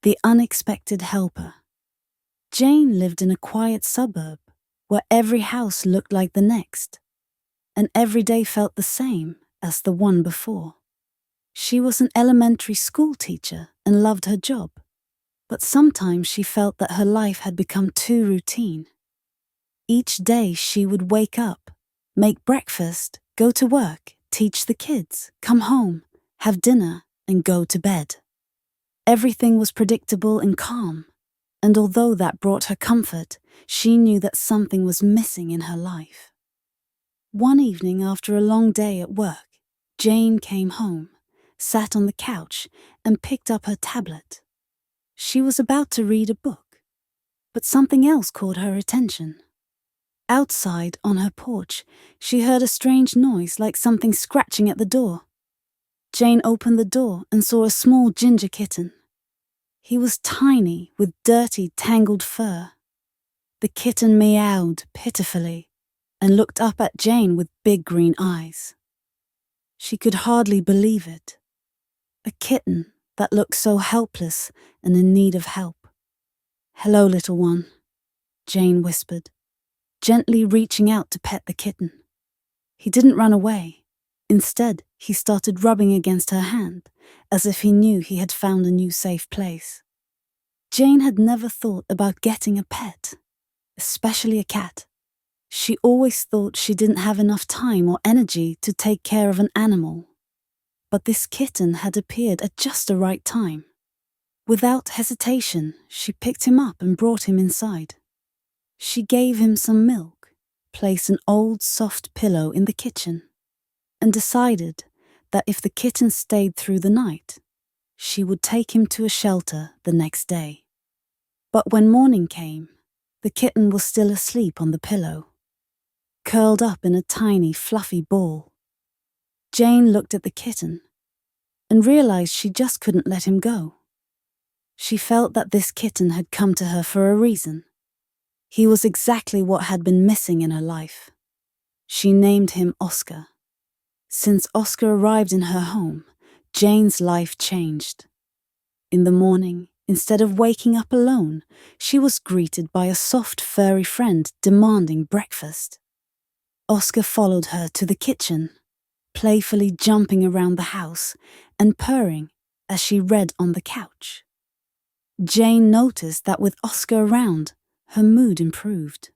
The Unexpected Helper. Jane lived in a quiet suburb where every house looked like the next, and every day felt the same as the one before. She was an elementary school teacher and loved her job, but sometimes she felt that her life had become too routine. Each day she would wake up, make breakfast, go to work, teach the kids, come home, have dinner, and go to bed. Everything was predictable and calm, and although that brought her comfort, she knew that something was missing in her life. One evening after a long day at work, Jane came home, sat on the couch, and picked up her tablet. She was about to read a book, but something else caught her attention. Outside, on her porch, she heard a strange noise like something scratching at the door. Jane opened the door and saw a small ginger kitten. He was tiny, with dirty, tangled fur. The kitten meowed pitifully and looked up at Jane with big green eyes. She could hardly believe it. A kitten that looked so helpless and in need of help. "Hello, little one," Jane whispered, gently reaching out to pet the kitten. He didn't run away. Instead, he started rubbing against her hand, as if he knew he had found a new safe place. Jane had never thought about getting a pet, especially a cat. She always thought she didn't have enough time or energy to take care of an animal. But this kitten had appeared at just the right time. Without hesitation, she picked him up and brought him inside. She gave him some milk, placed an old soft pillow in the kitchen, and decided that if the kitten stayed through the night, she would take him to a shelter the next day. But when morning came, the kitten was still asleep on the pillow, curled up in a tiny, fluffy ball. Jane looked at the kitten and realized she just couldn't let him go. She felt that this kitten had come to her for a reason. He was exactly what had been missing in her life. She named him Oscar. Since Oscar arrived in her home, Jane's life changed. In the morning, instead of waking up alone, she was greeted by a soft, furry friend demanding breakfast. Oscar followed her to the kitchen, playfully jumping around the house and purring as she read on the couch. Jane noticed that with Oscar around, her mood improved.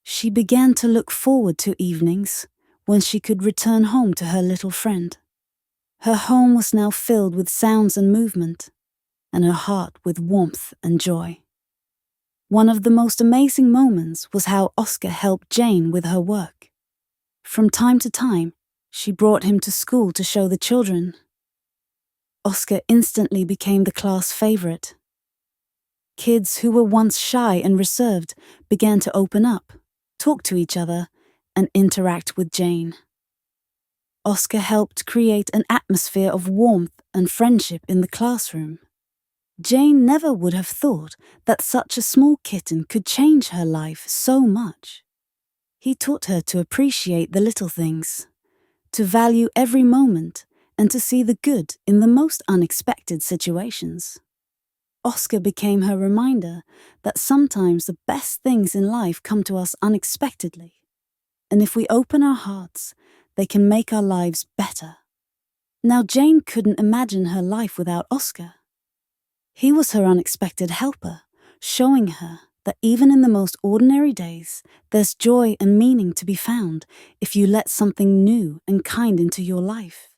She began to look forward to evenings when she could return home to her little friend. Her home was now filled with sounds and movement, and her heart with warmth and joy. One of the most amazing moments was how Oscar helped Jane with her work. From time to time, she brought him to school to show the children. Oscar instantly became the class favorite. Kids who were once shy and reserved began to open up, talk to each other, and interact with Jane. Oscar helped create an atmosphere of warmth and friendship in the classroom. Jane never would have thought that such a small kitten could change her life so much. He taught her to appreciate the little things, to value every moment, and to see the good in the most unexpected situations. Oscar became her reminder that sometimes the best things in life come to us unexpectedly, and if we open our hearts, they can make our lives better. Now Jane couldn't imagine her life without Oscar. He was her unexpected helper, showing her that even in the most ordinary days, there's joy and meaning to be found if you let something new and kind into your life.